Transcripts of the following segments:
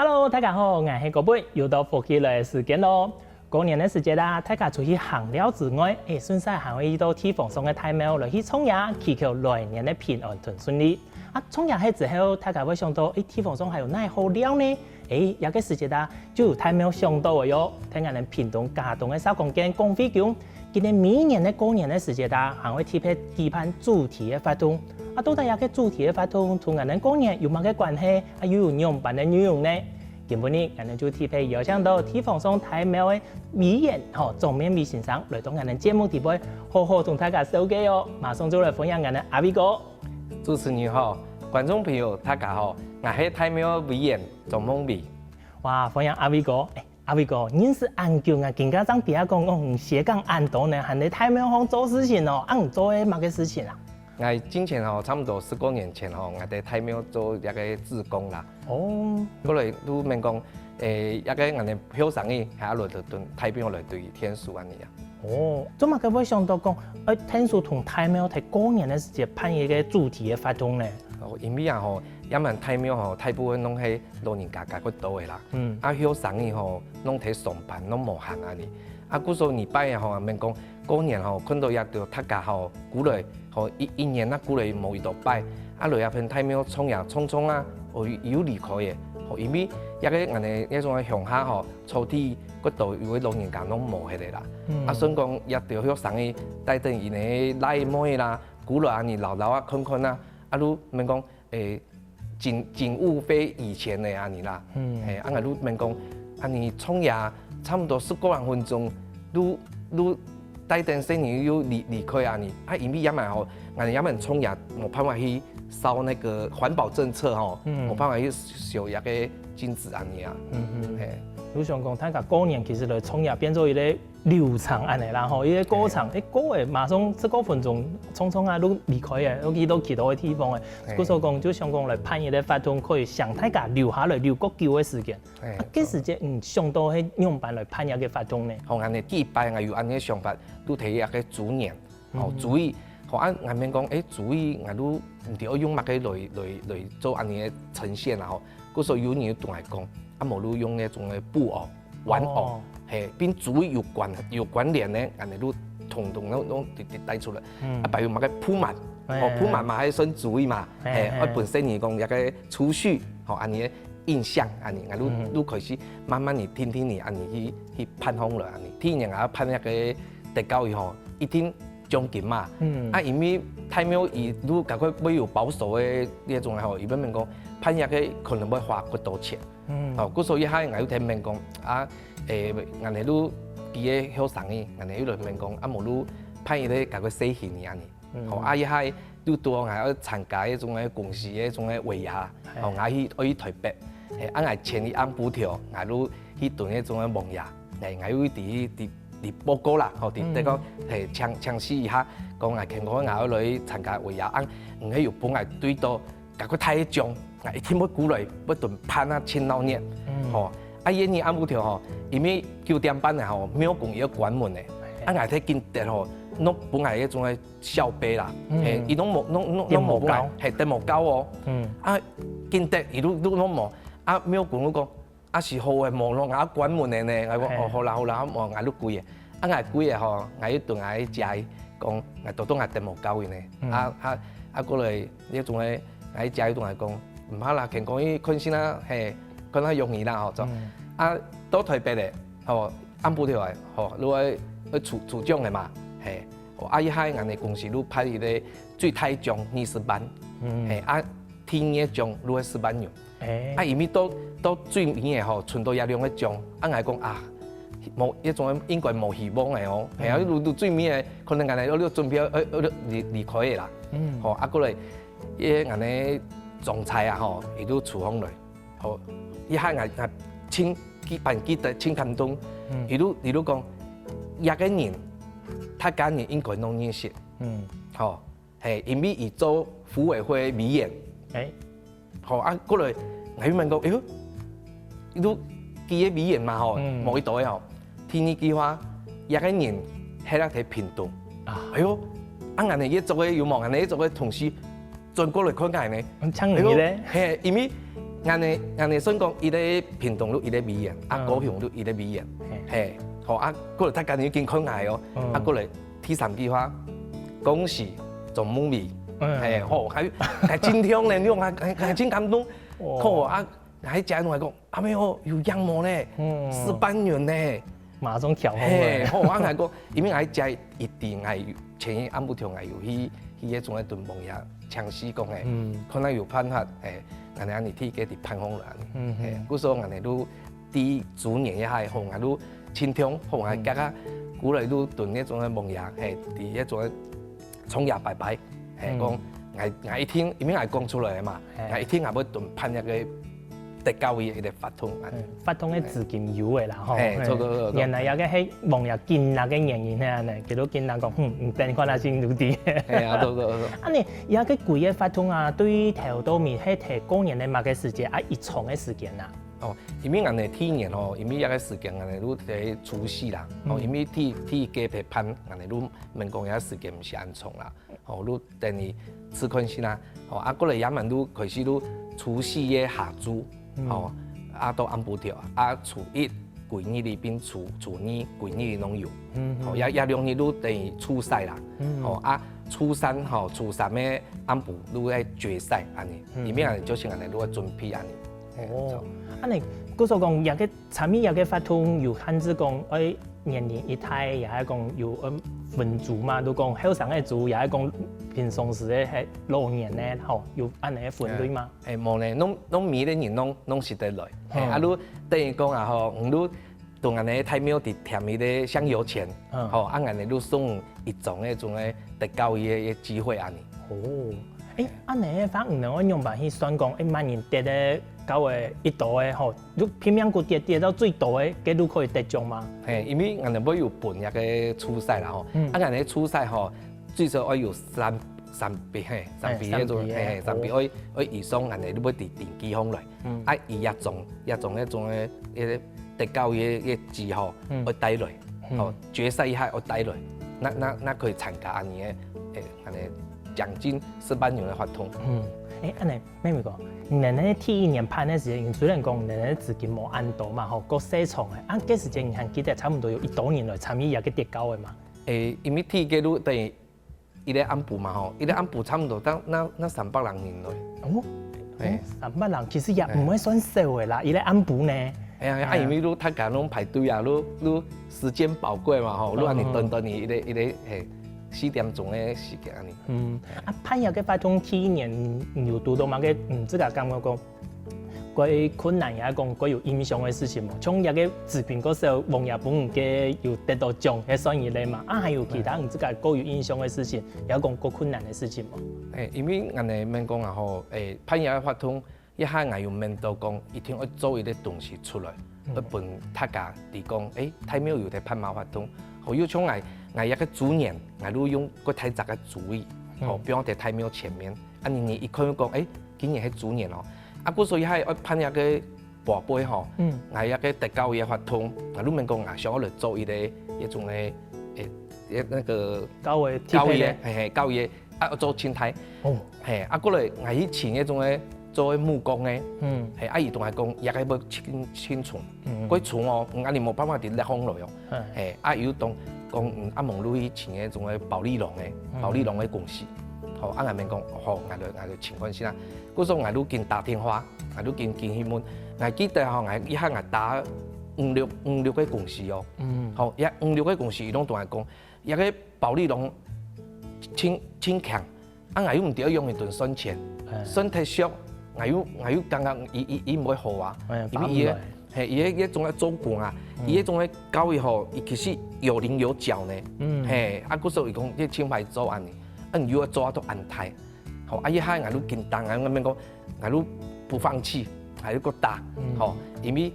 Hello， 大家好，我是郭貝，又到福氣來的時間咯。過年的時節啦，大家除去行了之外，順勢還會遇到地方上的大廟來去衝牙，祈求來年的平安同順利。衝牙係之後，大家會想到，地方上還有哪好料呢？一個時節啦，就有大廟想到嘅喲。聽人哋屏東嘉東嘅小公間公會宮，今年每年的過年的時節啦，還會特別舉辦主題的活動。到底個主題的活動同我們過年有乜嘅關係？又有樣辦的內容呢？今晡日我們就特別邀請到地方上大廟的美演總面美先生來到我們節目地位，好好同大家紹介哦。馬上就來分享我們阿偉哥。主持人好，觀眾朋友大家好，我是大廟美演總夢美。哇，分享阿偉哥，阿偉哥，認識安久啊？更加張比較講，斜槓安多呢，還在大廟上做事情哦，唔做嘅乜嘅事情啊？我之前差不多10多年前我在大廟做一個志工啦。哦。後來都明講，一個我哋票上嘅係落到大廟來對天數安尼啊。哦。做乜嘅會想到講，天數同大廟喺過年嘅時節辦一個主題嘅活動呢？因為因為大廟大部分攏係老人家較多嘅啦。嗯。票上嘅攏喺上班，攏無閒安尼。古時候年拜啊，明講過年看到也着大家鼓勵。一年鼓勵某一道拜，來一片大廟衝牙衝啊，有離開嘅，因為一個我哋一種鄉下草地嗰度有啲老人家攏冇起嚟啦，所以講也着許上嘅帶動伊哋奶妹啦，鼓勵安尼老啊看啊，如明講景物非以前嘅安尼啦，如明講安尼衝牙差不多10多分鐘，帶電生意又離開啊你，因為也蠻好，我哋也蠻衝牙，冇辦法去燒那個環保政策冇辦法去燒一個禁止安尼啊。你想講，大家過年其實來衝牙變做一個流程安尼啦，一個過程，過誒馬上10多分鐘，衝啊都離開嘅，都去到其他嘅地方嘅。故所講就想講來辦一個活動，可以讓大家留下來留較久嘅時間。幾時節想到係樣辦來辦一個活動呢？我哋祭拜我有安尼想法，都提一個主年，主意，我免講，主意我都唔知要用乜嘅來做安尼嘅呈現啦。故所有人同我講。無如用那種的布偶、玩偶，並主有關聯的，安尼都統攏帶出來。比如嘛個鋪滿，鋪滿嘛係算主意嘛，我本身嚟講一個儲蓄，安尼印象，安尼我都開始慢慢地天你安尼去盼風了，安尼天年啊盼一個地高以後，一天獎金嘛，因為大廟伊都感覺要有保守的那種吼，伊本面講盼一個可能要花較多錢。故所以喺我有聽明講我哋都記個後生嘅，我哋有明講無如盼伊咧搞個細型嘅安尼，伊喺都多我要參加一種嘅公司嘅一種嘅尾牙，我去台北，我前去按布條，我都去頓一種嘅萌芽，我有啲報告啦，啲講詳細一下，講我聽講我要來參加尾牙，唔係有本來對到搞個太重。一天要鼓勵，要頓盼啊千老年，一年按布條因為9點半廟公要關門嘅，我睇見得攏本來一種嘅小白啦，伊攏冇講，係得冇交哦，見得伊都攏冇，廟公都講，是好嘅冇咯，我關門嘅呢，我講好啦，我都貴嘅，我貴嘅我一頓我食，講我多我得冇交嘅呢，過來呢種嘅我食一頓嚟講。唔怕啦，健康伊困先啦，可能容易啦，就到台北咧，按布條誒，如果去處長嘅嘛，伊喺人哋公司都派伊咧最大獎20萬，天野獎如果10萬元，因為到最尾嘅存到一兩個獎，我講冇一種應該冇希望嘅到最尾嘅可能人哋要準備要離開嘅啦，過來人哋。總裁啊，伊都廚房來，伊喺我請辦記得請感動，伊都講一個人，他家人應該攏認識，因為伊做婦委會美演，過來我問講，伊都記個美演嘛，某一代天意計劃一個人喺那喺屏東，人哋一做嘅有忙，人哋一做嘅同事。轉過來看下呢，搶你咧，因為安尼算講，伊咧屏東路伊咧美顏，高雄路伊咧美顏，嘿，好過來他家己已經看愛哦，過來第三句話，恭喜總夢米，嘿，好，還真香咧，用還真感動，好還家人來講，阿妹哦有羊毛呢，18元呢，馬上跳嘿，好，還講，因為還家一定係前暗不條係有去迄種嘅燉夢呀，強勢講誒，可能有辦法誒，安尼天家佇盼風來，誒，故說安尼都佇主年也係好，安都清香，好還加個古來都燉迄種嘅夢呀，誒，佇迄種嘅蔥芽白白，誒，講我一聽，因為我講出來嘛，我一聽也要燉盼一個。特高嘅一個發通，發通嘅資金有嘅啦，吼。錯。原來有個係網友建立嘅原因係呢，佢都建立講，唔等看下先努啲。係啊，對。啊，你有個貴嘅發通啊，對於頭到面係提過年嘅某個時間啊，一長嘅時間啊。哦，因為人哋天年吼，因為一個時間人哋都喺除夕啦，哦，因為天加皮盼，人哋都問講一個時間唔是安長啦，哦，都等於吃坤先啦，哦，過來也問都開始都除夕嘅下晝。哦，到暗晡條，初一鬼日裡邊初二鬼日裡攏有，哦，也兩日都等於初賽啦，哦，初三初三嘅暗晡都喺決賽安尼，裡面人就是安尼都喺準備安尼。哦，安尼，嗰時講有個參與有個發通有限制講，誒年齡一代也係講有分組嘛，都講後生嘅組也係講。平常時咧係老年咧，吼有安尼嘅分類嗎？無咧，攏米咧人攏是得來，你等於講啊吼，你同安尼太廟佇添伊咧香油錢，吼安尼你送一種迄種誒得高嘅機會安尼。哦，安尼嘅法唔能夠用辦去算講，萬年跌咧到誒一度誒吼，你偏偏個跌到最多誒，幾都可以得獎嗎？因為安尼要有本一個初賽啦吼，安尼初賽吼。最少要有三筆迄種3筆要以上，安尼你要佇電機方來，以一種迄種誒得高嘅字吼，要帶來，吼決賽以下要帶來，那可以參加安尼嘅安尼獎金18元嘅發通。安尼咩咪講？人哋第一年盼嘅時間，雖然講人哋資金冇按到嘛，吼個市場誒，按嗰時間還記得差唔多有1多年來參與一個得高嘅嘛。因為天家都等於。伊咧暗晡嘛吼，伊咧暗晡差唔多到那300人年來。哦，300人其實也唔會算少嘅啦，伊咧暗晡呢。因為你大家攏排隊啊，你時間寶貴嘛吼，你安尼等伊咧4點鐘嘅時間安尼。盼有個發通第一年有讀到嘛個即個感覺講，佢困難也講佢有影響嘅事情嘛。從一個視頻嗰時候，網友本嘅有得到獎，係算一類嘛。還有其他唔知個個有影響嘅事情，也講個困難嘅事情嘛。因為人哋免講啊吼，盼有個發通，一下我又免到講，一定要做一啲東西出來，要分大家嚟講，太廟有啲盼馬發通，好要從我一個主年，我都用個太雜嘅主意，好，比方喺太廟前面，年一看講，今年係主年哦。嗰所以係我盼一個跋杯吼，我一個特高嘅發通，我都免講啊，想我嚟做一種咧，那個高嘅，高嘅，做青苔，過來我以前嗰種咧做木工咧，阿姨同我講，一個要清楚，嗰厝哦，我哋冇辦法佇烈風落哦，阿姨講阿蒙路以前嗰種咧保利龍嘅公司。好，我免講，好，我就情況先啦。嗰時候我都見打電話，我都見新聞。我記得吼，我一下我打五六個公司哦。好，一5、6個公司，伊攏同我講，一個保利龍真強，我又唔得用一頓算錢，算太少，我又感覺伊唔會好啊。因為伊個種咧做工啊，伊個種咧交易吼，伊其實有稜有角呢。嗰時候伊講，啲清牌做安尼。如果做到安泰，好，一下我都緊張，我免講，我都不放棄，還要個打，好，因為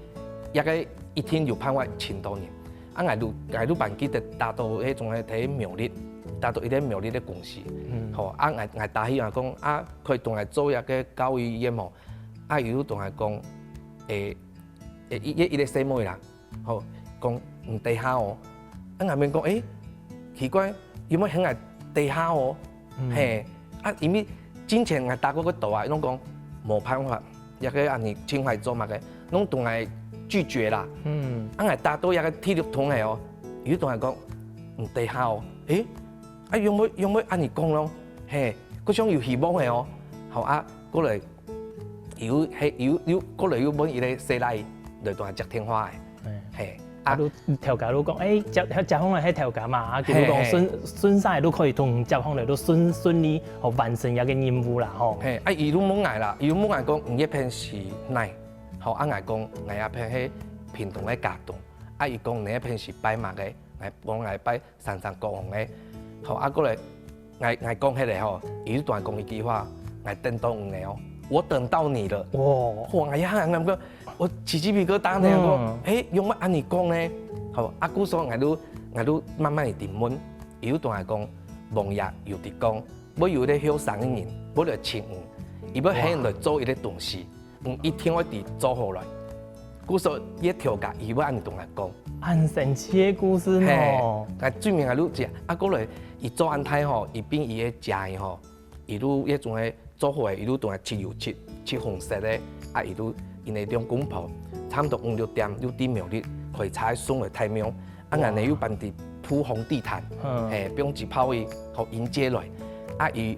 一天就盼我10多年，我都辦記得達到迄種嘅睇苗栗，達到一啲苗栗嘅公司，好，我打起話講，佢同我做一個教育業務，又同我講，一個細妹啦，好，講唔地下哦，我免講，奇怪，有冇響我？地下哦，因為之前我打過個圖啊，攏講冇辦法，一也個安尼青海做嘛個，攏當來拒絕啦。俺個大多也個體力通的哦，伊當來講唔得下哦，用要安尼講咯，嘿，嗰種有希望的哦，好啊，過來有過來有問伊個西來，來當來接電話的，嘿。啊，你調解都講，接訪來喺調解嘛，啊，叫你講順曬都可以同接訪來都順利和完成一個任務啦，吼。嘿，啊，伊都冇愛啦，伊都冇愛講，唔一片是奶，好，啊愛講，愛一片係平同嘅家動，啊，伊講另一片是擺麥嘅，愛講愛擺三三國王嘅，好，啊，過來愛講迄個吼，伊都講一句話，愛等到5年哦，我等到你了，哇，哎呀，咁個。我起雞皮疙瘩呢，講，用乜安尼講呢？好，啊，故說我都慢慢地問，伊有同我講，王爺有啲講，我有啲後生嘅人，我嚟請伊要喺人來做一啲東西，一天我哋做好來。故說一條架，伊要安尼同我講，很神奇嘅故事哦。但最明係你食，啊，過來伊做安泰吼，伊變伊嘅食嘅吼，伊都一種嘅做好嘅，伊都同我吃油吃紅色嘅，啊，伊都。因為兩公婆差唔多5、6點，有啲廟裡開車送來太廟，啊，人哋有辦啲鋪紅地毯，不用一炮去互迎接來，啊，伊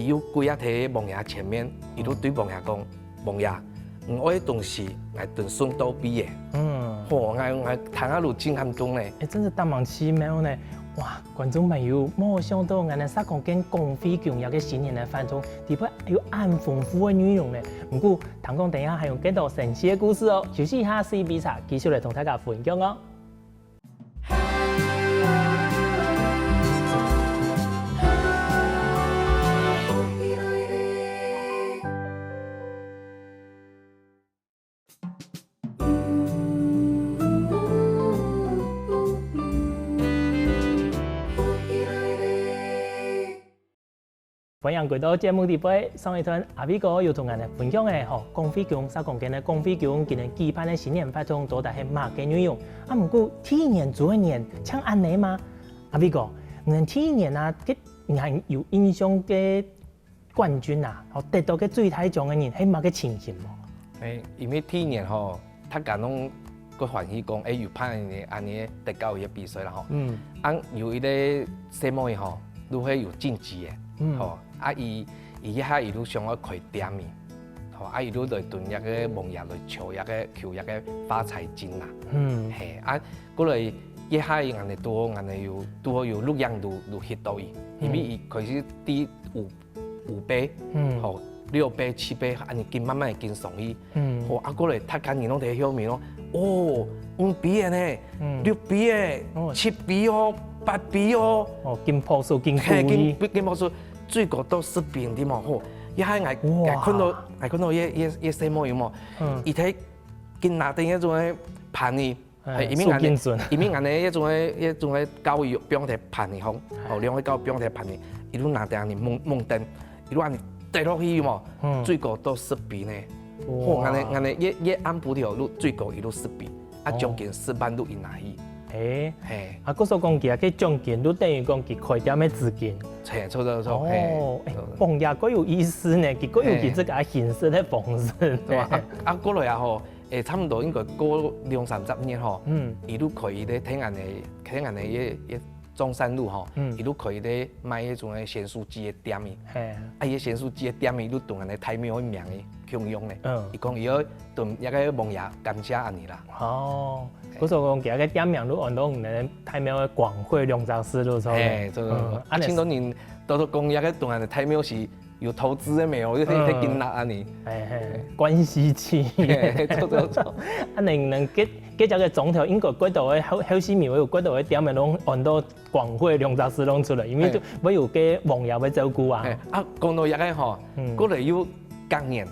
有跪喺喺王爺前面，伊都對王爺講，王爺，我嘅東西係等順道比嘅，我睇下路真感動咧，真是當堂奇妙呢。哇！觀眾朋友，冇想到我哋沙公跟公飛強有個新年嘅飯桌，底部有咁豐富嘅內容咧。不過，唐公等下還有更多神奇嘅故事哦。休息一下，試一杯茶，繼續嚟同大家分享哦。歡迎回到節目裡邊，上一段阿偉哥又同我哋分享嘅吼，公飛強沙公跟嘅公飛強今年舉辦嘅新年活動到底係乜嘅內容？啊，唔過第一年做一年像安尼嗎？阿偉哥，你第一年啊，你係有印象嘅冠軍啊，哦得到嘅最大獎嘅人係乜嘅情形喎？因為第一年吼，大家攏個歡喜講，有辦安尼得到一個比賽啦吼，有一個節目吼，都會有晉級嘅，吼。啊！伊一下伊都想要開店面，吼！啊！伊都來屯一個王爺來求一個發財金啦。係啊！過來一下伊人哋都好有錄像都 hit 到伊，因為伊開始第5倍，吼6倍7倍，安尼經慢慢經上去。吼！啊！過來他今年攏喺後面咯，哦，5倍嘅呢，6倍嘅，7倍哦，8倍哦。哦，經鋪數經鋪數。最高到10倍啲嘛，吼！一下我看到一細模有冇？伊睇見拿定一種嘅盤呢，係因為我哋一種嘅教育不用睇盤呢，吼，兩個教育不用睇盤呢，伊都拿定安尼蒙燈，伊都安尼跌落去嘛，最高到10倍呢，吼！我哋一按布條路最高伊都10倍，啊，將近4萬都以內。啊，嗰所講嘅嘅獎金都等於講佢開店嘅資金。錯。哦，王爺嗰有意思呢，佢嗰有佢這個形式嘅方式，對吧？啊，過來啊吼，差唔多應該過20-30年吼，伊都可以咧聽人哋一中山路吼，伊都可以咧賣迄種嘅鹹酥雞嘅店面。啊，伊鹹酥雞嘅店面伊都同人哋太廟嘅名嘅享用咧。伊講伊要同一個王爺感謝安尼啦。哦。嗰時候講其實個店名都按到我們太廟嘅廣匯良澤市路上。青島人都講一個同人哋太廟是有投資嘅沒有？你睇見哪安尼？關係企業。錯。啊，能結這個總條應該幾多個後市面有幾多個店名攏按到廣匯良澤市攏出來，因為都要有個網友嘅照顧啊。啊，講到一個吼，過來有隔年，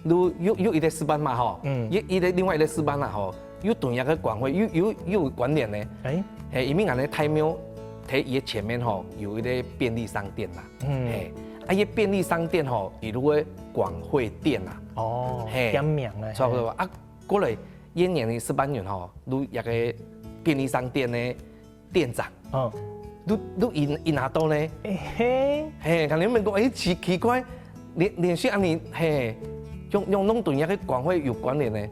有一個示範嘛吼，一個另外一個示範啦吼。有同一個廣會，有關聯呢。係因為我哋太廟喺伊前面吼有一個便利商店啦。啊，伊便利商店吼，伊如個廣會店啦。哦，店名咧。錯唔錯啊？過來一年的示範員吼，都一個便利商店的店長。都伊拿到呢？咁你問講，奇怪，連續安尼用弄對一個光會有關聯的，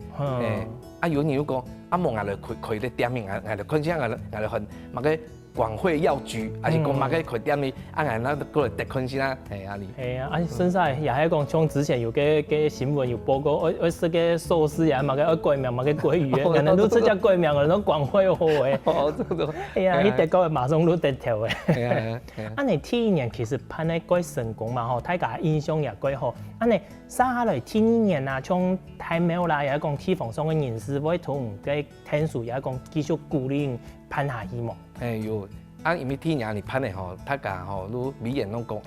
有人又講無我來開咧店面，我來看下我來看乜個光會藥局，還是講乜個開店面，我那過來得看下，安尼。係啊，順勢也係講，像之前有個新聞有報告，我食個壽司呀，乜個桂苗，乜個鮭魚，人哋都出隻桂苗，人哋光會好誒。係啊，佢德國馬上都得條誒。係啊，安尼第一年其實拍得幾成功嘛，吼，大家印象也幾好。安尼生下來第二年啊，像太廟啦，也講地方上嘅人士會同個天數，也講繼續鼓勵拍下去嘛。有，因為第一年你拍的吼，大家吼都美人攏講，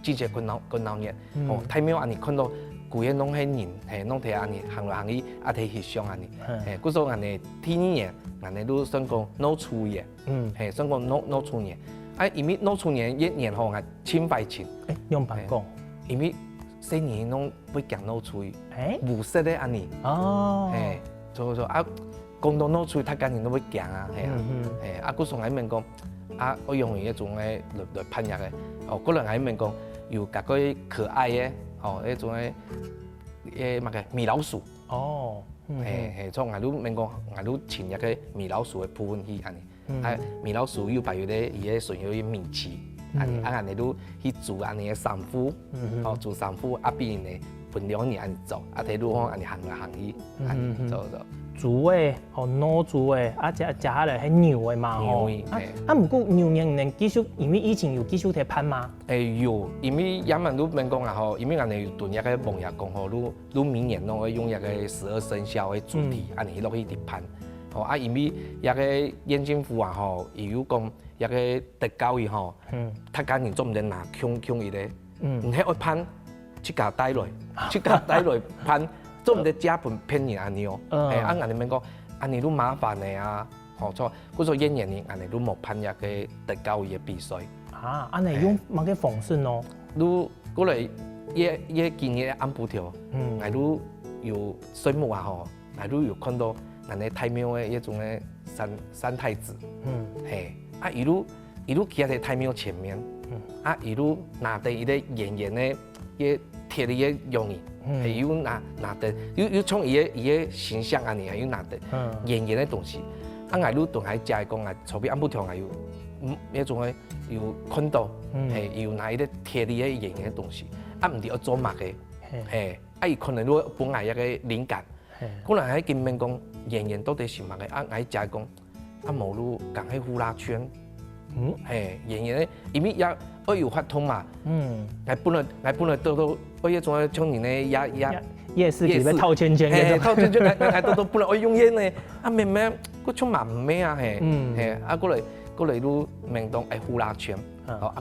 季節更鬧熱，吼太廟安尼看到規個攏係人，攏睇安尼行來行去，睇翕相安尼，故說安尼第二年，安尼都算講鬧出嘢，算講鬧出嘢，因為鬧出嘢一年吼係千塊錢，用白講，因為細年攏會行鬧出去，無色的安尼，所以講到鬧出去，大家人都會行啊，故說我咪講。我用一種來攀入嘅，嗰兩個咪講有嗰個可愛嘅，一種乜嘅米老鼠，從我都咪講，我都前日嘅米老鼠嘅部分去安尼，米老鼠又擺有咧伊個純有啲米奇，安尼都去煮安尼嘅三夫，煮三夫邊呢分2年安尼做，睇到安尼行來行去，做。豬誒，吼老豬誒，食下來係牛誒嘛吼。唔過牛年能繼續，因為以前有繼續喺拍嗎？有，因為也蠻都免講啊吼，因為我哋有對一個網友講吼，你明年攏會用一個12生肖嘅主題，安尼落去啲拍。吼因為一個縣政府啊吼，伊有講一個特教伊吼，他家人做唔得拿強伊咧，唔係愛拍，去家帶來拍。做唔得加本騙人安尼哦，人哋咪講，安尼都麻煩嘅啊，錯，嗰個演員人安尼都冇參加嘅特教嘅比賽。安尼用乜嘅方式咯？都過來一見嘅安布條，我都有水幕啊吼，我都有看到人哋太廟嘅一種嘅三太子，一路企喺太廟前面，一路拿住伊個演員嘅一貼嘅一用意。係要拿得，要從伊個形象安尼，係要拿得演員嘅東西。我都同佢講，我後邊安布條我要一種嘅要看到，要拿伊個貼啲嘅演員嘅東西，唔係要做乜嘅，伊可能都本來一個靈感，可能喺見面講演員到底是乜嘅，我講，無路講喺呼啦圈，演員咧，因為也有發通嘛，我本來都。我一種像人咧夜市裡面套圈圈嘅，套圈圈我本來我用嘢咧，明明嗰種嘛唔咩啊，過來都明當呼啦圈，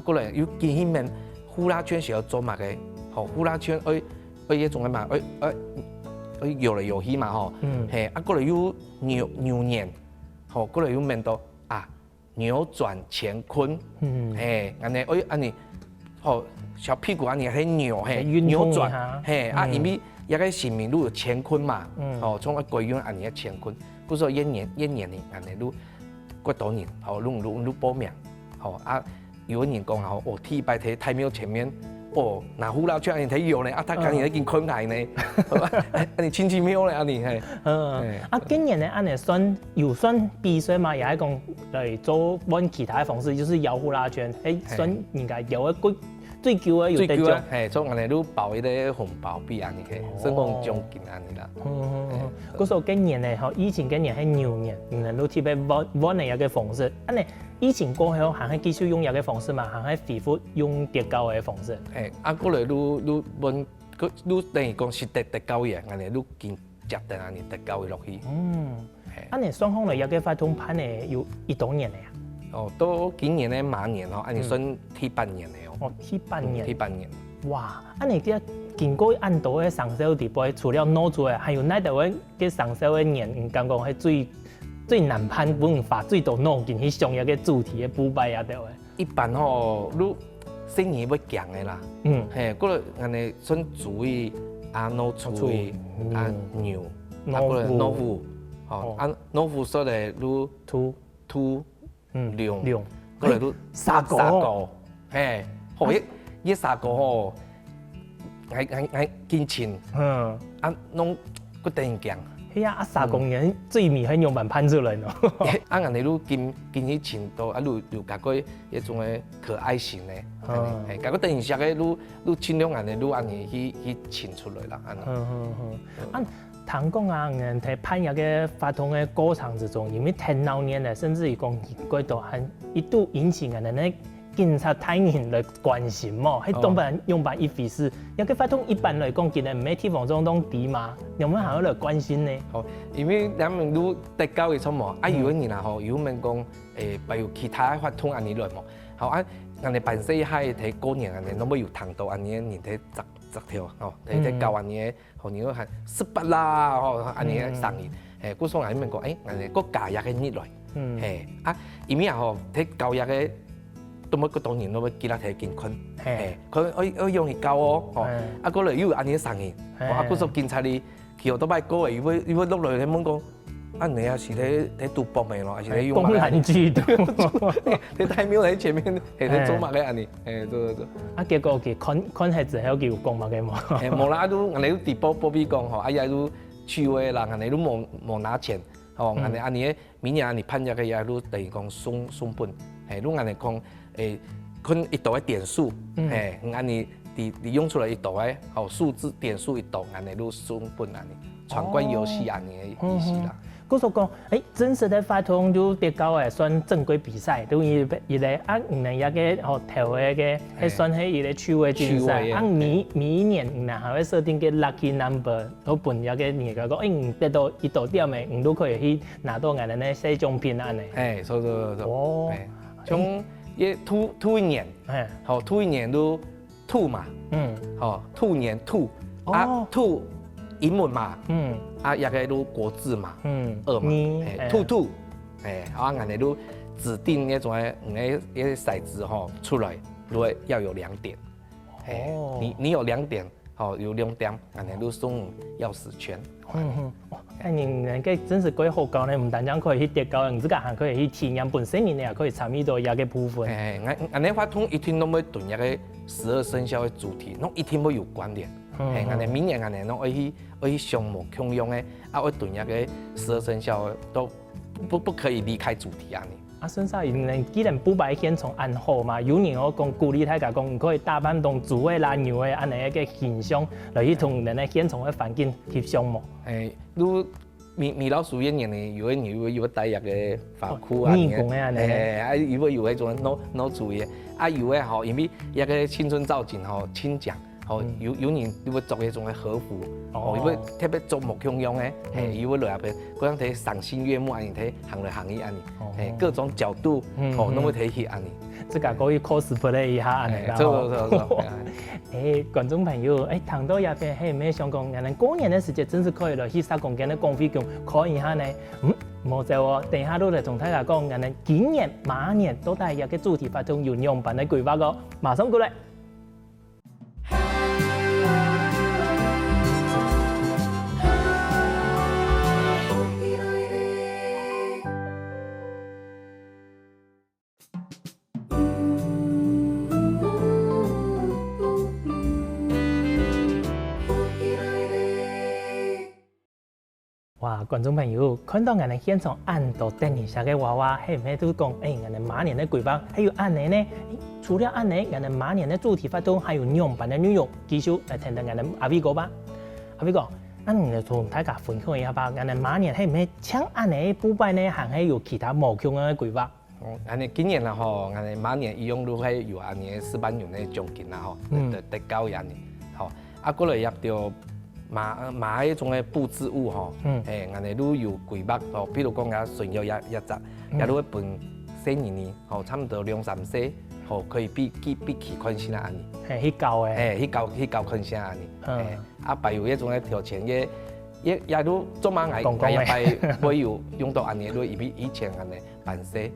過來要見起面呼啦圈是要做乜嘅，呼啦圈我一種嘅嘛，我搖嚟搖去嘛吼，過來要牛年，過來要明當扭轉乾坤，安尼，小屁股安尼喺扭轉，因為一個新名都有乾坤嘛，從個貴陽安尼嘅乾坤，嗰時候一年安尼都幾多年，都報名，有人講第一擺喺太廟前面，拿呼啦圈安尼睇搖咧，他講你已經困難咧，安尼千奇妙咧，安尼係。今年咧安尼算比賽嘛，也係講嚟做揾其他嘅方式，就是搖呼啦圈，算人家搖一個。最高啊，有得獎，所以我哋都包一啲紅包俾人哋嘅，算講獎金安尼啦。嗰時候今年咧，以前今年係牛年，人都特別揾嚟一個方式。安尼以前過後還係繼續用一個方式嘛，還係恢復用特教嘅方式。過來都揾，都等於講是特教嘅，我哋都見接定安尼特教嘅落去。安尼雙方嚟一個發通盤咧，有幾多年嚟啊？都今年咧馬年安尼算第8年嚟。第8年，哇！安尼啲經過按度嘅上手地步，除了攞做嘅，還有哪度嘅上手嘅年，感覺係最難判文化最多攞進去上一個主題嘅舞擺啊度嘅。一般你生意要強嘅啦，嗰個安尼算主意攞出去牛，攞虎，攞虎說嚟你兔龍，嗰嚟你沙狗，一三個愛金錢，攏佫等強。係啊，3公年最尾喺樣板判出來咯。安尼愈金迄程度，愈加個迄種誒可愛性誒，甲個等色誒愈盡量安尼去請出來啦。聽講啊，人喺判役嘅法通嘅過程之中，因為太鬧熱咧，甚至於講幾度還一度引起人哋警察太人來關心嘛，喺東北用法一回事。因為法通一般來講，其實唔係地方總統低嘛，有冇還要來關心呢？哦，因為咱們愈得高嘅錯嘛，有的人啊吼，有問講比如其他法通安尼來嘛，好安尼辦事海睇過年安尼，攏要有糖度安尼，人睇十條吼，睇教安尼，吼你講18啦，吼安尼生意，古時候人問講，安尼個假日嘅日來，因為啊吼睇教日嘅。都冇個當年都冇記得睇健康，佢我用去教哦，過來又安尼生意，嗰時警察哩，去學到擺過嘅，因為落來你問講，你啊是喺賭博咪咯，還是喺用？公然聚賭，你太廟喺前面係喺做乜嘅安尼？做。結果佢看係只係叫講乜嘅嘛？冇啦，都人哋都直播比講吼，呀都趣味啦，人哋都冇拿錢，吼，人哋安尼明年安尼判決嘅嘢都等於講送本，都人哋講。看一道嘅點數，安尼利用出來一道嘅好數字點數一道，安尼都送本安尼，闖關遊戲安尼嘅意思啦。嗰時講，真實嘅法通就得高誒，算正規比賽，都伊個唔能一個好頭嘅，係算係一個趣味競賽。每一年唔能還會設定個 lucky number，我本一個年個講，得到一道點嘅，都可以去拿到人哋咧小獎品安尼。所哦，從兔一年，好兔一年都兔嘛，好兔年兔，兔英文嘛，也個都國字嘛，2嘛，兔，人哋都指定那種誒骰子吼出來，都會要有2點，你有2點，好有2點，人哋都送鑰匙圈。人個真是幾好教呢，唔單止可以去得高，你自家還可以去體驗，本身你也可以參與到一個部分。俺哋法通一定都要對一個12生肖的主題，攏一定要有關聯。俺哋明年俺哋攏要去項目共用的，要對一個12生肖都不可以離開主題啊！孫少人既然不擺現從安好嘛，有人我講鼓勵大家講，可以打扮當豬的啦、牛的安尼一個形象來去同人哋現從的環境貼上嘛。如米老鼠一年呢，有的有帶一個髮箍啊，有的有迄種腦注意，有的吼，因為一個青春造型吼，親講。有人要做迄種嘅和服，要特別做目共用嘅，要落入邊，嗰樣睇賞心悅目安尼睇，行來行去安尼，各種角度，攏要睇起安尼。自家可以 cosplay 一下安尼啦。錯。觀眾朋友，聽到也邊係咩想講？人哋過年嘅時節真是可以來去3公間嘅公費宮看一下呢。冇錯喎，等下都嚟同大家講，人哋今年馬年都帶一個主題法通有樣板嘅規劃個，馬上過來。哇！觀眾朋友，看到人哋現場按到等一下嘅娃娃，係唔係都講人哋馬年嘅規劃，還有按呢呢？除了按呢，人哋馬年嘅主題法通，還有樣板嘅內容，繼續來聽聽人哋阿 V 哥吧。阿 V 哥，咱就同大家分享一下吧。人哋馬年係唔係像按呢布擺呢，還係有其他無窮嘅規劃？安尼今年啦吼，安尼馬年一樣都係有安尼4萬元嘅獎金啦吼，得高安尼，吼，過來也着。馬迄種嘅布置物吼，安尼都有規劃吼，比如講啊，純約一隻，也都會分4年，吼，差不多2-3歲，吼，可以比起款先啦安尼。去教誒，去教款先安尼。擺有迄種嘅條件嘅，也都做馬也擺會有用到安尼，都以前安尼辦事，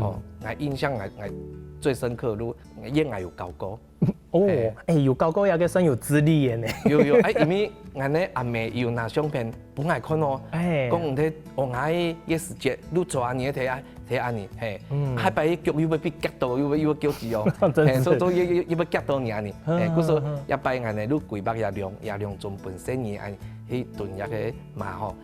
吼，我印象我最深刻都應該有教過。有教過有個算有資歷嘅呢。有，因為俺咧阿妹有拿相片本來看哦，講唔睇我嗌嘅時節，你做安尼睇摕安尼，嘿，還擺腳又要被夾到，又要叫字哦，所以都又要夾到你安尼，嘿，故說也擺安尼，你規劃也量中本身你安尼，去對一個嘛吼。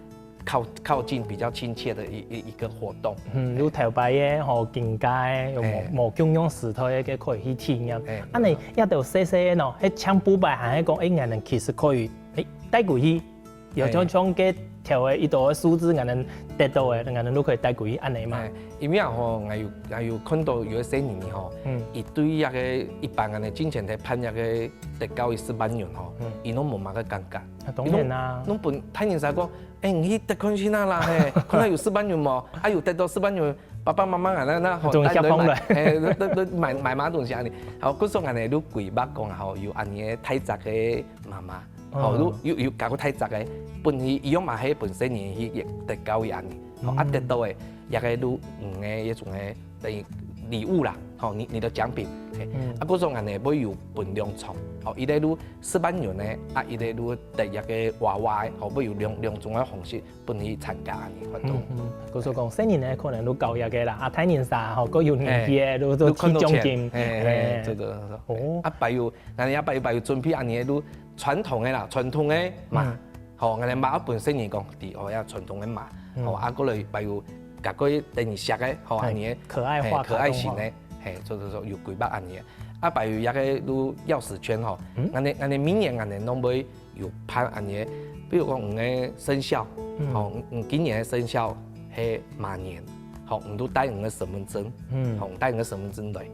靠近比較親切的一個活動。你頭擺嘅吼境界，用無共用石頭嘅可以去體驗。啊，你一條細細嘅喏，喺槍布擺還係講，誒，人其實可以帶過去，有種種嘅條嘅一道嘅數字，人得到嘅，人都可以帶過去安尼嘛。因為吼，我有看到有些年吼，伊對一個一般人之前喺判一個特高嘅400元吼，伊攏無嘛個感覺。當然啦，攏本太人才講。你得看去哪啦？嘿，可能有400元冇，還有得到400元，爸爸媽媽啊那好帶來買，都買嘛東西安尼。好，嗰時候安尼都規劃講吼，有安尼個太宅個媽媽，吼，都有搞個太宅個，本伊用嘛係本身年去得高伊安尼，吼，啊得到個也個都個一種個等於禮物啦，吼，你的獎品，啊嗰時候安尼要有分兩場。哦，伊咧都400元咧，啊，伊咧都第一個娃娃，後尾有兩種嘅方式本去參加安尼活動。嗰時講新年咧，可能都夠一個啦，啊，太年啥吼，個有年紀嘅都起獎金。對。哦。啊，擺有，人哋擺有準備安尼都傳統嘅啦，傳統嘅麻，吼，人哋麻本身嚟講，啲哦呀傳統嘅麻，吼，啊，嗰類擺有夾個等於石嘅，吼，安尼可愛型嘅，嘿，有規劃安尼。啊，擺有一個都鑰匙圈吼，安尼明年安尼攏會有判安尼，比如講有個生肖，吼，今年嘅生肖係馬年，吼，唔都帶個身份證，吼，帶個身份證來，誒，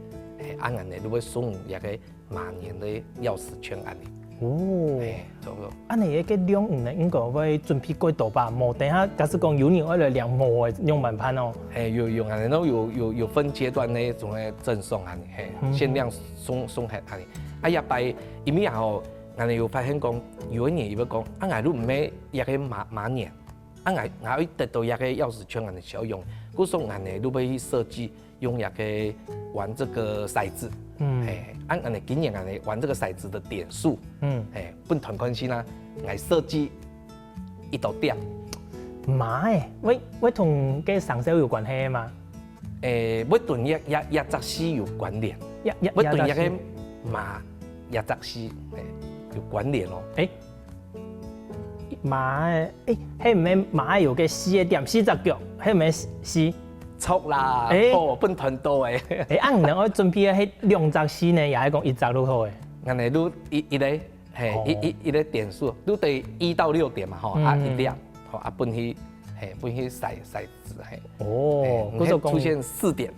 安尼都會送一個馬年的鑰匙圈安尼。哦，誒，做個。安尼個量唔應該會準備幾多吧？冇等下，假使講有人為了量模嘅用滿盤哦。誒，有安尼都有分階段呢種嘅贈送安尼，嘿，限量送係安尼。啊，也擺，因為吼，安尼有發現講，有一年伊要講，啊，我都唔係一個馬年，啊，我會得到一個鑰匙圈安尼小用，故說安尼都要去設計用一個玩這個骰子。按你今年你玩這個骰子的點數，不同關係啦，來設計一道點。媽誒，喂同嘅生肖有關係嗎？會同一隻戲有關聯，會同一個馬一隻戲有關聯咯。馬誒，係唔係馬有個四個點，四隻腳，係唔係四？錯啦，本團多誒。按人我準備係兩隻戲呢，也係講一隻都好誒。人哋都一個係一個點數，都得1到6點嘛，吼，啊一點，吼啊本去骰子係。哦，嗰時候出現4點，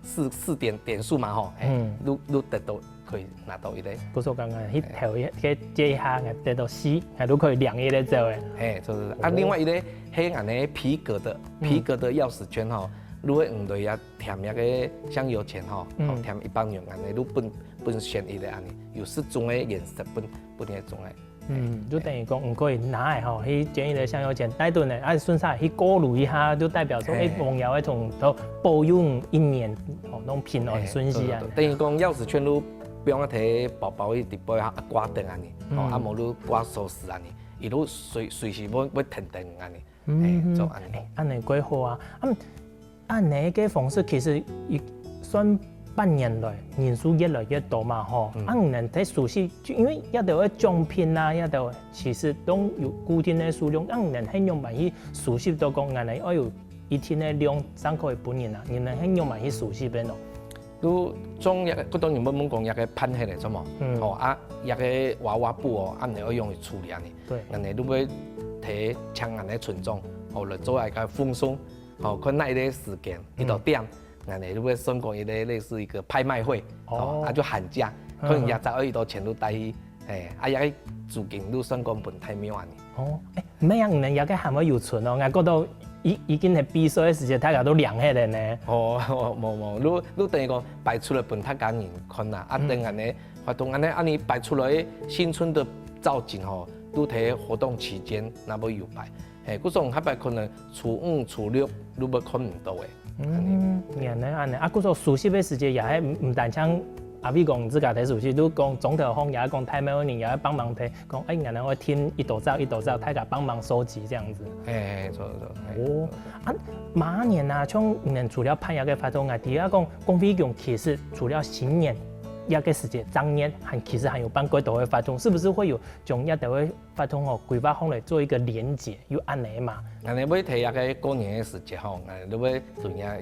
四點數嘛，吼，都得到可以拿到一個。嗰時候剛剛迄條嘅接下得到4，係都可以兩個嚟做誒。就是啊，另外一個係安尼皮革的鑰匙圈吼，如果用到也添一個香油錢吼，添100元安尼，都本選一個安尼，有4種嘅顏色本一種誒。就等於講唔可以拿誒吼，去揀一個香油錢帶頓誒，啊順勢去過濾一下，就代表說誒網友會同都保佑一年吼，攏平安順利啊。等於講鑰匙圈都不用摕包包去直播下掛燈安尼，吼啊無都掛鎖匙安尼，伊都隨時要停電安尼，做安尼。安尼幾好啊！按呢個方式其實算半年來人數越來越多嘛，吼。按人睇熟悉，因為一條嘅獎品啊，一條其實都有固定嘅數量，按人係用埋去熟悉到講，按嚟有一天嘅量3個月半年啊，人係用埋去熟悉邊咯。都將一個，嗰當然冇講一個噴起嚟啫嘛，吼啊一個娃娃布哦，按你可以用去處理安尼，人哋都會睇搶人哋群眾，吼來做一個放鬆，吼看那一個時間一到點，人哋都會送過一個類似一個拍賣會，吼啊就喊價，可能廿100多錢都帶去，啊一個資金都算講本太妙安尼。哦，咩樣人有個係咪有存哦？我覺得已經係比賽嘅時間，大家都涼起嚟呢。冇，你等於講擺出來本大家人看啦，啊等安尼活動安尼，啊你擺出來新春的造景吼，都喺活動期間那麼有擺，嗰種還擺可能初5、初6都要看唔到誒。原來安尼，啊嗰種熟悉嘅時間也係唔單槍阿偉講自家睇熟悉，都講總統府也講太廟人也要幫忙睇，講哎，原來我聽一道照，大家幫忙收集這樣子。錯。哦，啊，馬年啊，像除了盼一個發動啊，第二講公費用其實除了新年一個時節，當年其實還有辦幾道嘅發動，是不是會有將一道嘅發動哦規劃好來做一個連結，有安尼嘛？安尼要睇一個過年嘅時節吼，你要對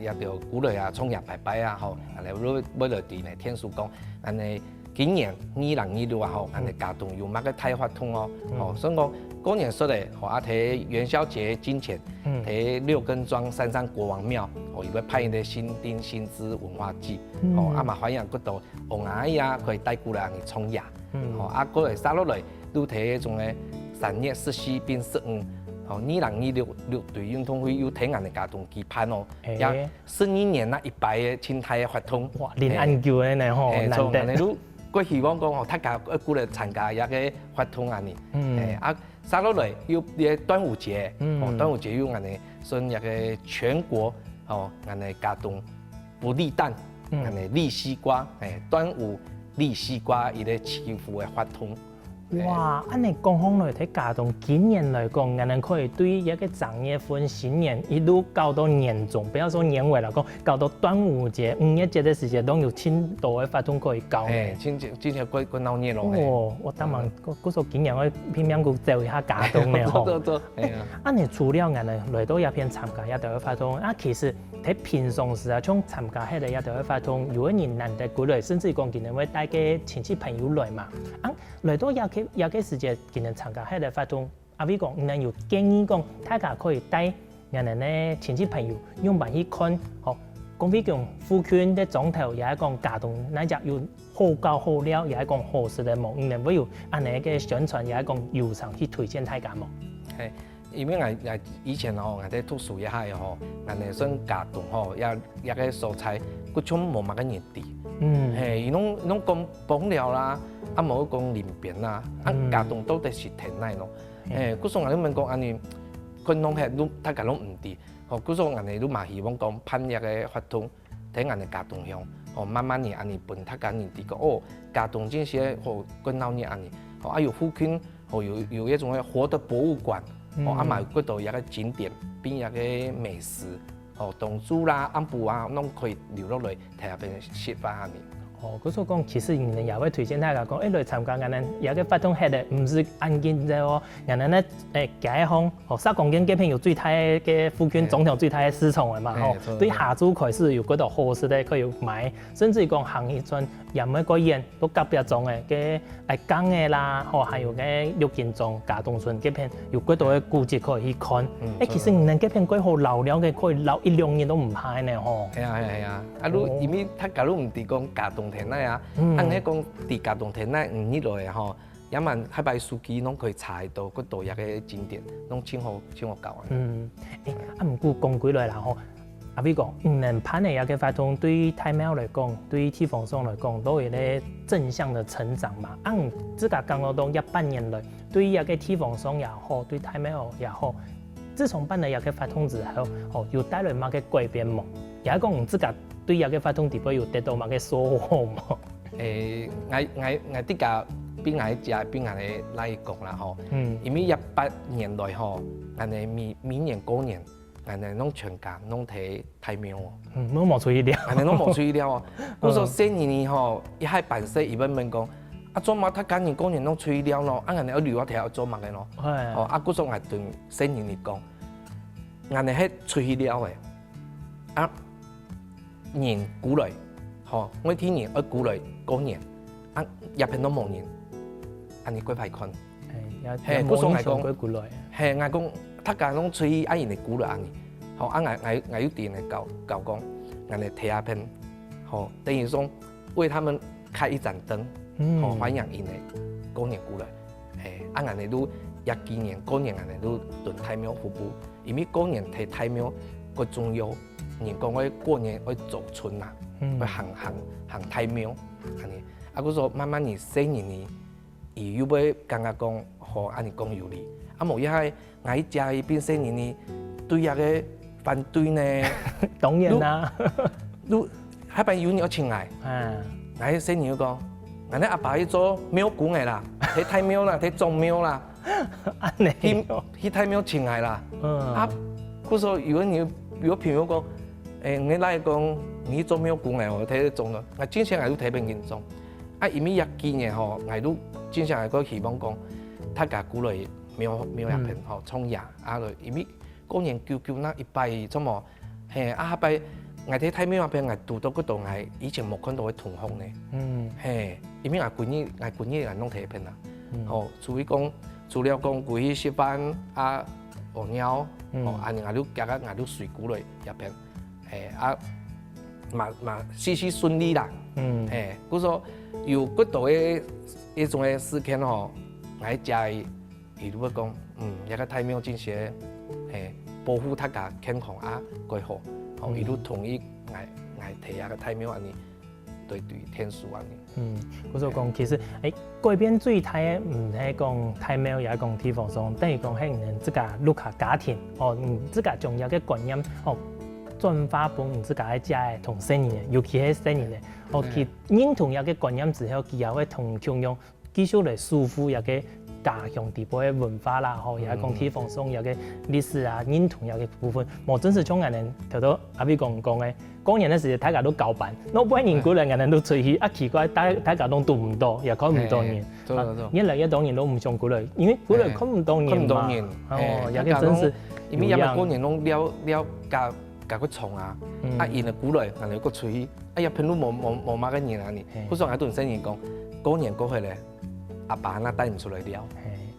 也着鼓勵啊，創業拜拜啊吼，安尼要來對呢天數講，安尼今年2026啊吼，安尼嘉東有乜個大發通哦，吼，所以講過年說咧，吼啊睇元宵節金錢，睇6根莊山上國王廟，吼伊要派一個新丁新枝文化祭，吼啊嘛歡迎嗰度王阿姨啊可以帶過來安尼創業，吼啊過來殺落來都睇迄種誒3月14並15。哦，2026對運動會有聽人哋嘉東期盼哦，也12年那100個青苔嘅發通，哇，連安久嘅呢吼，難得。你我希望講哦，大家過來參加一個發通安尼，啊，殺落來有啲端午節，哦，端午節有安尼，算一個全國哦，安尼嘉東不立蛋，安尼立西瓜，端午立西瓜伊個祈福嘅發通。哇，安尼講起來睇嘉東今年來講，人哋可以對一個正月份新年一路搞到年終，不要說年尾啦，講搞到端午節、5月節的時節，都有青島的發通可以搞。真正過鬧熱咯。哦，我當然嗰時今年我偏偏去走一下嘉東咧吼。做。安尼除了人哋來到一邊參加一道嘅發通，啊，其實喺平常時啊，從參加迄個一道嘅發通，有個人難得過來，甚至講今年會帶個親戚朋友來嘛，啊，來到有個時節，今年參加迄個發通，阿偉講，人有建議講，大家可以帶人哋咧親戚朋友用埋去看，吼，講比講富圈的總頭也係講嘉東，那只有好搞好料，也係講好食的物，人會有安尼嘅宣傳，也係講有償去推薦大家嘛。係，因為我以前吼，我喺讀書一下吼，我哋算嘉東吼，一個蔬菜，佢種冇乜個熱地，係，伊攏講幫料啦。啊，冇講林邊啦，啊，嘉東到底是田內咯？嗰時候我哋問講安尼，佢攏係都大家攏唔知，哦，嗰時候我哋都嘛希望講盼一個發通，睇我哋嘉東鄉，哦，慢慢嘅安尼分大家認知個，哦，嘉東這些哦，跟鬧熱安尼，哦，啊有附近，哦有一種活的博物館，哦，啊嘛嗰度一個景點，變一個美食，哦，東珠啦、安布啊，攏可以留落來睇下邊食飯安尼。哦，嗰時候講，其實人也會推薦大家講，來參加人哋有個發通吃的，唔是安靜啫哦，人哋咧解放，哦，10公斤嗰邊有最大嘅附近總統最大嘅市場嘅嘛，吼，對下晝開始有嗰度好食的可以買，甚至講行一村任何個縣都特別種嘅薑嘅啦，吼，還有嘅六斤種嘉東村嗰邊有嗰度嘅古蹟可以去看，其實人哋嗰邊幾好留了嘅，可以留1、2年都唔怕呢，吼。係啊，啊，你因為他假如唔係講嘉東田內啊，按你講佇嘉東田內5日來吼，也萬海拔司機攏可以查到嗰度一個景點，攏真好搞啊。啊唔過講幾來啦吼，阿偉講，能攀的一個發通對於太廟來講，對於地方上來講，都有咧正向的成長嘛。按自家講到當1半年來，對於一個地方上也好，對太廟也好，自從辦了一個發通之後，哦，有帶來乜個改變冇？也講自家對一個發通地方有得到乜個收穫冇？我啲家邊個家邊個來講啦吼，因為18年來吼，我哋明年過年，我哋攏全家攏睇太廟哦，攏冇出意料，我哋攏冇出意料哦。嗰時候新年吼，一喺辦事，伊問講，啊做乜？他今年過年攏出意料咯，啊人哋要留我睇下做乜嘅咯。哦，啊嗰時候我對新年嚟講，我哋係出意料嘅，啊年過來。吼，我聽年我過來過年，啊入邊都冇年，安尼幾排看。係，嗰時候我講，係我講，大家攏出去，啊人哋過來安尼，吼，啊我有啲人教講，我哋睇下片，吼，等於說為他們開一盞燈，吼歡迎人哋過年過來，啊我哋都幾年過年，我哋都對太廟服務，因為過年睇太廟個重要，人講我過年我走村啊。去行太廟，安尼，啊，嗰時候慢慢你新年呢，伊又要感覺講，好安尼講有理，啊，無一下我一家伊變新年呢，對一個反對呢，當然啦，都海邊有你要親愛，來細年講，俺阿爸去做廟公的啦，去太廟啦，去種廟啦，去太廟請來啦。啊，嗰時候有朋友講，你來講你做廟公的，我睇你種了，我之前我都睇別人種，啊，因為要見嘅吼，我都之前我希望講，他家古來廟入邊吼創業，啊，因為過年久那一拜怎麼，嘿，啊拜。我睇太廟入邊，我讀到嗰度，我以前冇看到嘅同學呢。嘿，因為我闺女我弄睇片啦。哦，所以講除了講過去食飯啊、學鳥，哦，安尼我都加個我都隨過來入邊，啊，嘛事事順利啦。嗰時有嗰度嘅一種嘅事件吼，我家伊都會講，一個太廟真係保護大家健康啊，幾好。哦，伊都同意我提下個太廟安尼，對天數安尼。我就講其實改變最大嘅唔係講太廟，也係講地方上，等於講係人自家ลูก家庭，哦，自家重要嘅觀念，哦，轉化俾人自家嘅家嘅同生意，尤其係生意咧，哦，佢認同有嘅觀念之後，佢也會同樣繼續嚟束縛有嘅家鄉地方嘅文化啦，吼，也係講地方上有嘅歷史啊，認同有嘅部分，冇真係像人哋頭到阿邊講嘅，過年嘅時候大家都搞辦，攞半年過嚟人哋都出去，啊奇怪，大家都讀唔到，又看唔到人，越來越多人都唔想過來，因為過來看唔到人嘛，哦，有嘅真是，因為有過年攏了加個蟲啊，啊，然後過來人哋個出去，哎呀，平都冇乜個人啊你，好似我同新人講，過年過去咧。阿爸那帶唔出來了，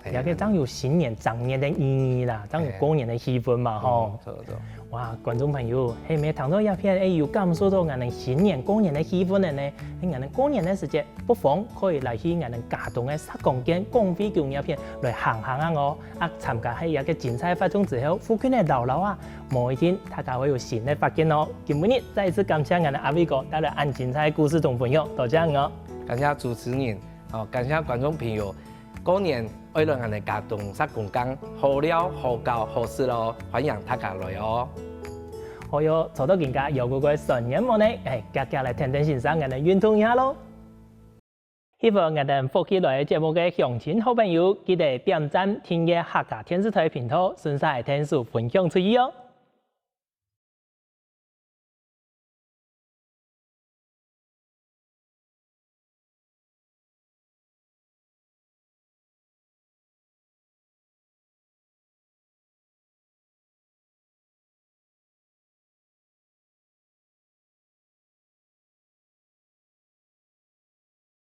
也可以當有新年、長年的意義啦，當有過年的氣氛嘛，吼。哇，觀眾朋友，係咪聽到一片有感受到我哋新年過年的氣氛嘅呢？我哋過年的時節，不妨可以來去我哋家中嘅殺公間、光輝宮一片來行下我，啊參加喺一個精彩活動之後，附近嘅老樓啊，某一天大家會有新的發現哦。今日再一次感謝我哋阿偉哥帶來按精彩故事同朋友，多謝我，感謝主持人。哦，感謝觀眾朋友，過年愛來我哋家中殺公間，好料好搞好事咯，歡迎大家來哦。好喲，找到人家有嗰個新年冇呢？家家來聽聽先生，我哋運動一下咯。希望我哋福氣來節目嘅鄉親好朋友，記得點讚訂閱客家電視台頻道，順勢聽數分享出去哦。